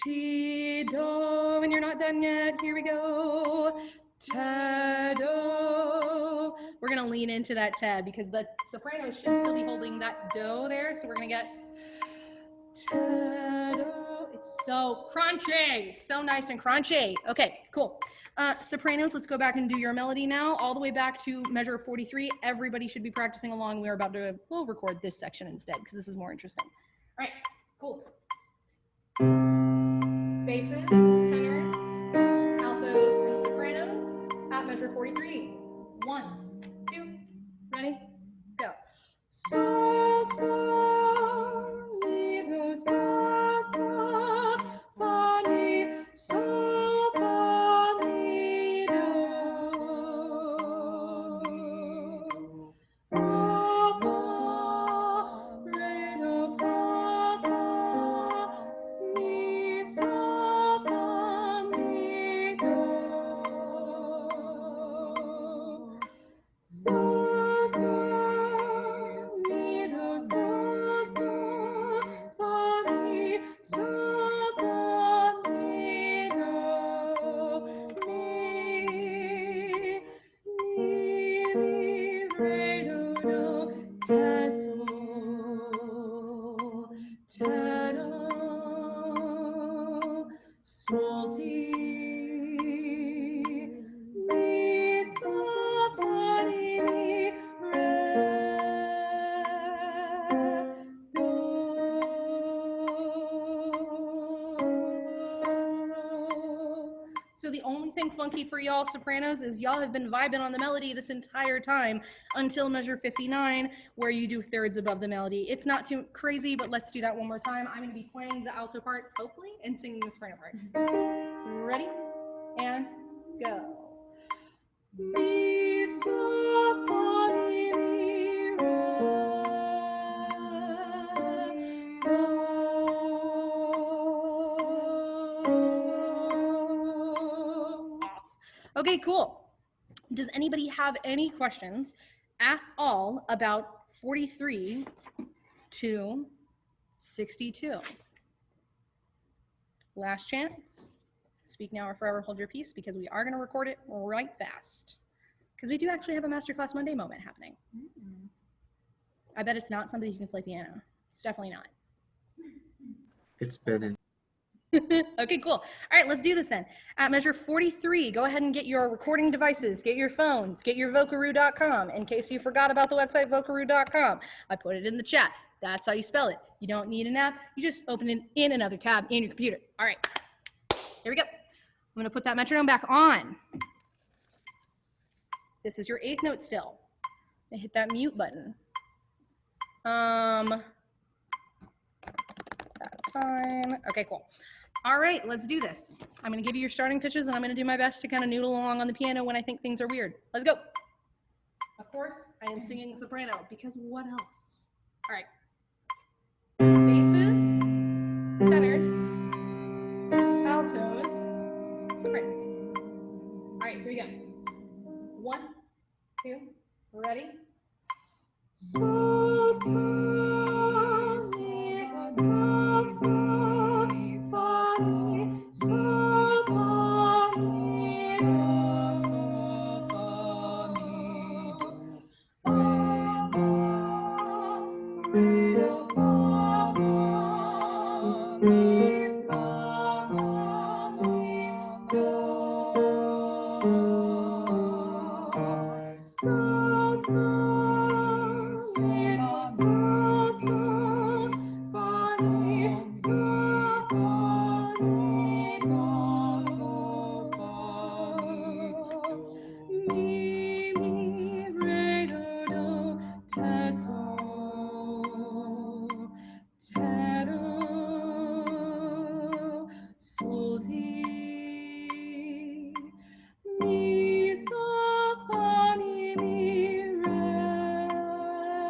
A: ti, do. And you're not done yet. Here we go. Ta, do. We're gonna lean into that ta because the soprano should still be holding that do there. So we're gonna get ta, do. It's so crunchy, so nice and crunchy. Okay, cool. Sopranos, let's go back and do your melody now, all the way back to measure 43. Everybody should be practicing along. We'll record this section instead because this is more interesting. All right, cool. Basses, tenors, altos, and sopranos at measure 43. 1, 2, ready, go. So, so, si, do, so, so, fa, mi, so, fa, mi, do, fa, fa, re, do, fa, fa, mi, so, fa, mi, do, so, so, mi, do, so, so, fa, mi, so, fa, mi, do, mi, re, do, ta, do, sol, ti, mi, so, fa, mi, re, do. So the only thing funky for y'all sopranos is y'all have been vibing on the melody this entire time until measure 59, where you do thirds above the melody. It's not too crazy, but let's do that one more time. I'm gonna be playing the alto part, hopefully, and singing the soprano part. Ready? And go. Mi, so, fa, mi, re, do. Okay, cool. Does anybody have any questions at all about 43 to 62? Last chance. Speak now or forever hold your peace, because we are going to record it right fast. Because we do actually have a Masterclass Monday moment happening. I bet it's not somebody who can play piano. It's definitely not.
B: It's spinning.
A: Okay, cool. All right, let's do this then. At measure 43, go ahead and get your recording devices, get your phones, get your Vocaroo.com. In case you forgot about the website, Vocaroo.com. I put it in the chat. That's how you spell it. You don't need an app. You just open it in another tab in your computer. All right, here we go. I'm going to put that metronome back on. This is your 8th note still. I hit that mute button. That's fine. Okay, cool. All right, let's do this. I'm going to give you your starting pitches, and I'm going to do my best to kind of noodle along on the piano when I think things are weird. Let's go. Of course, I am singing soprano, because what else? All right. Basses, tenors, altos, sopranos. All right, here we go. 1, 2, ready? So, so, mi, so, so, fa, mi, so, fa, mi, do, so, fa, mi, do, fa, fa, re, do, fa, fa, mi, so, fa, mi, do, so, so. Mi, so, fa, mi, re.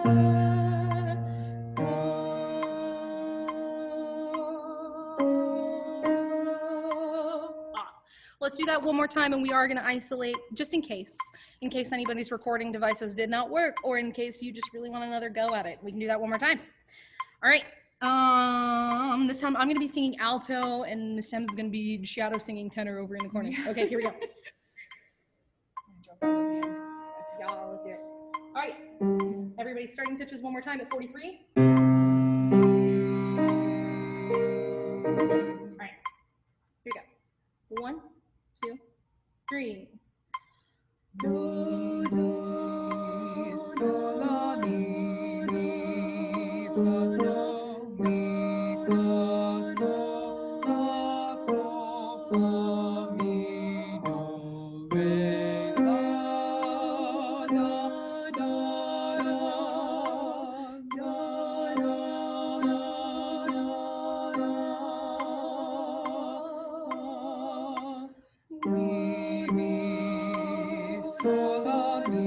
A: Off. Let's do that one more time, and we are going to isolate just in case anybody's recording devices did not work, or in case you just really want another go at it. We can do that one more time. All right. This time I'm going to be singing alto, and Miss Thames is going to be shadow singing tenor over in the corner. Okay, here we go. Y'all, let's do it. All right. Everybody starting pitches one more time at 43. All right. Here we go. 1, 2, 3. Do, do, sol, la, mi, fa, sol, mi, fa, sol, la, sol, fa, mi, do, re, la, la, la, la, la, la, mi, mi, sol, la, mi,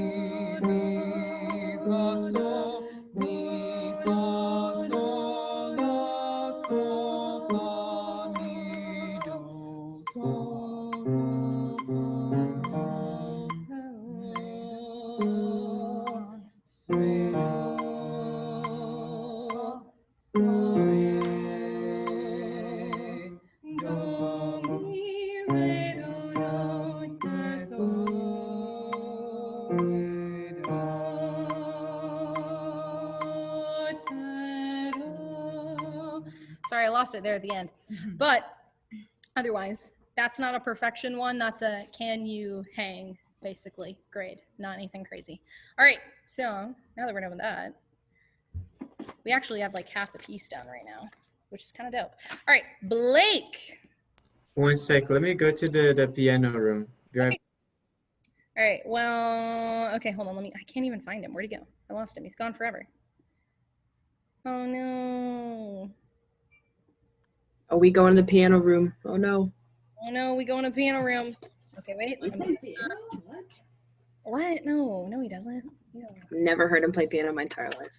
A: fa, sol, mi, fa, sol, la, sol, fa, mi, do, sol, sol, sol, sol, re, do, mi, re, do, do, te, sol, re, do, te, do. Sorry, I lost it there at the end. But otherwise, that's not a perfection one. That's a can you hang, basically, grade. Not anything crazy. All right, so now that we're done with that, we actually have like half the piece done right now, which is kind of dope. All right, Blake.
B: 1 sec. Let me go to the piano room. Be right
A: Okay. All right, well, okay, hold on. I can't even find him. Where'd he go? I lost him. He's gone forever. Oh, no.
C: Oh, we go in the piano room. Oh no.
A: Oh, no, we go in a piano room. Okay, wait.
C: He plays piano? What?
A: What? No, he doesn't.
C: Never heard him play piano in my entire life.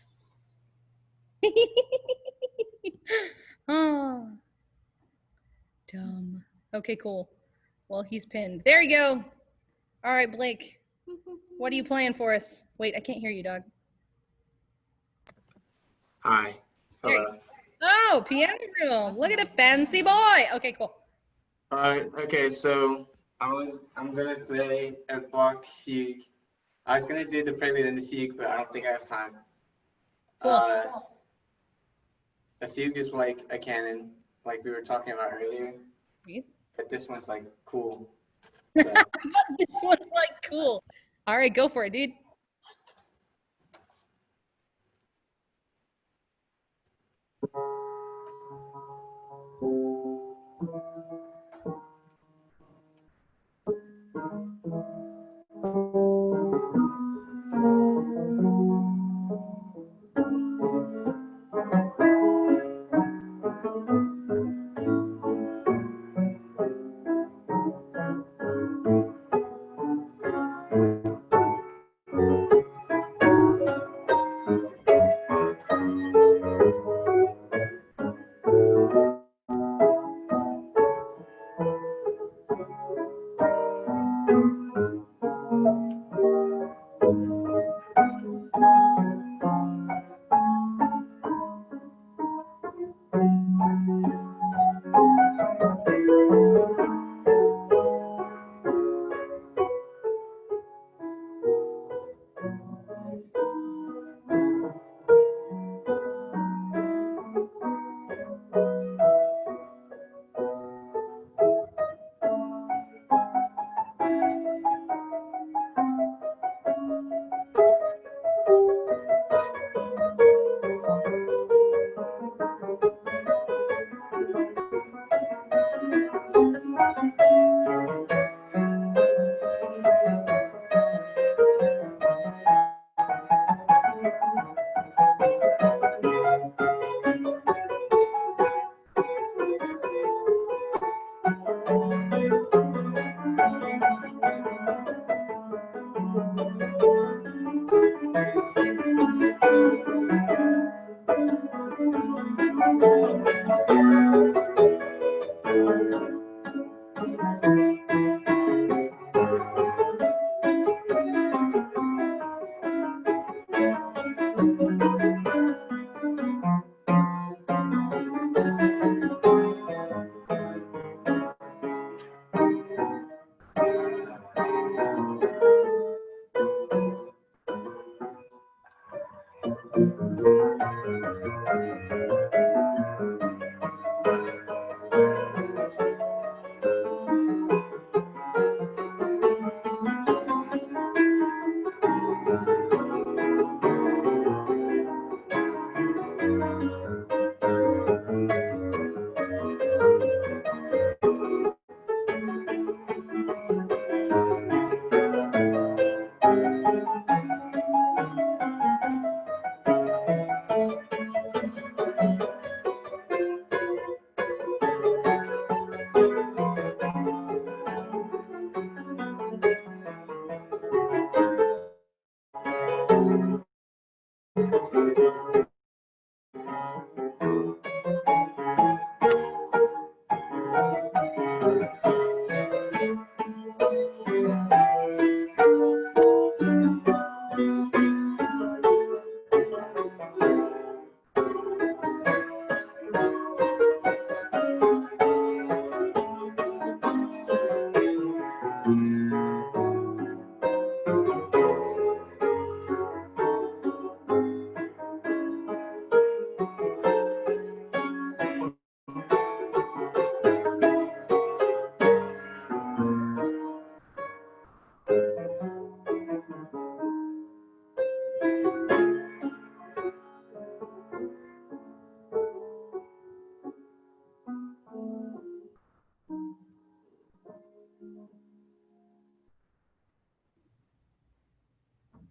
A: Oh, dumb. Okay, cool. Well, he's pinned. There you go. All right, Blake. What are you playing for us? Wait, I can't hear you, dog.
B: Hi.
A: There you
B: Hello.
A: Oh, piano room. Look at a fancy boy. Okay, cool.
B: Okay, so I'm gonna play a Bach fugue. I was gonna do the prelude and the fugue, but I don't think I have time.
A: Cool.
B: A fugue is like a canon, like we were talking about earlier,
A: Breathe.
B: but this one's like cool.
A: But this one's like cool. All right, go for it, dude.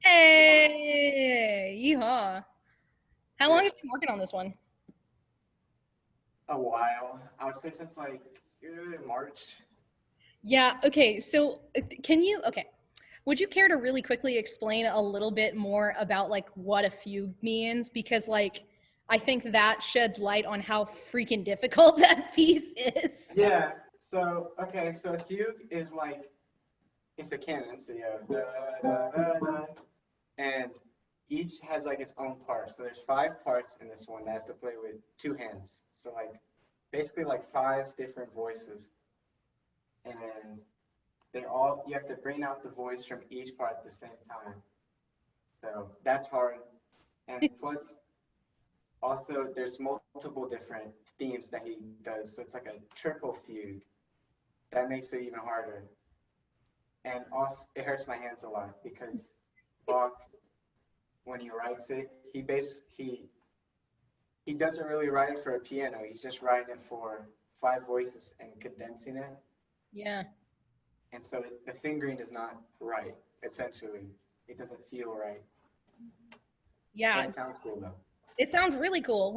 A: Hey, yeehaw. How long have you been working on this one?
B: A while. I would say since like March.
A: Yeah, okay, so would you care to really quickly explain a little bit more about like what a fugue means? Because like, I think that sheds light on how freaking difficult that piece is.
B: Yeah. So okay. So a fugue is like it's a canon. So you have da, da, da, da, and each has like its own part. So there's 5 parts in this one that I have to play with 2 hands. So like basically like 5 different voices, and you have to bring out the voice from each part at the same time. So that's hard. And plus also there's multiple different themes that he does. So it's like a triple fugue. That makes it even harder. And also it hurts my hands a lot because Bach, when he writes it, he doesn't really write it for a piano. He's just writing it for 5 voices and condensing it.
A: Yeah.
B: And so the fingering is not right, essentially. It doesn't feel right.
A: Yeah.
B: But it sounds cool though.
A: It sounds really cool.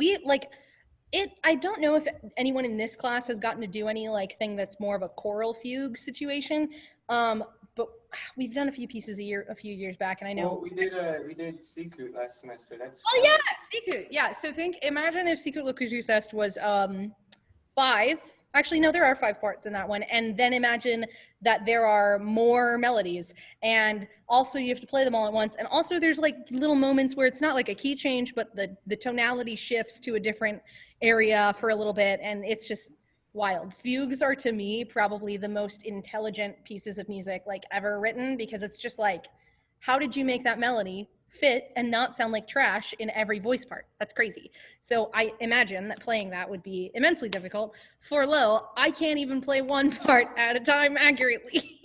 A: I don't know if anyone in this class has gotten to do any like thing that's more of a choral fugue situation. But we've done a few pieces a few years back, and I know.
B: Well, we did Secret last semester.
A: Oh yeah, Secret. Yeah. So imagine if Secret Locutus Est was 5. Actually, no, there are 5 parts in that one. And then imagine that there are more melodies. And also you have to play them all at once. And also there's like little moments where it's not like a key change, but the tonality shifts to a different area for a little bit. And it's just wild. Fugues are to me probably the most intelligent pieces of music like ever written, because it's just like, how did you make that melody fit and not sound like trash in every voice part? That's crazy. So I imagine that playing that would be immensely difficult. For Lil, I can't even play one part at a time accurately.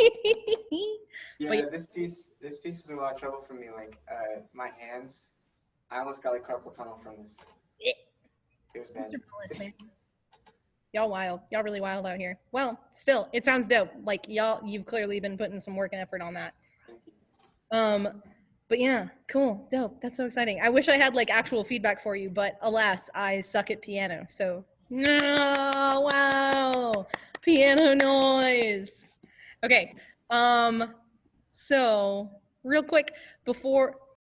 B: Yeah, this piece was a lot of trouble for me. Like my hands, I almost got like carpal tunnel from this. It was bad.
A: Y'all wild. Y'all really wild out here. Well, still, it sounds dope. Like you've clearly been putting some work and effort on that. But yeah, cool, dope. That's so exciting. I wish I had like actual feedback for you, but alas, I suck at piano. So no, wow, piano noise. Okay, so real quick before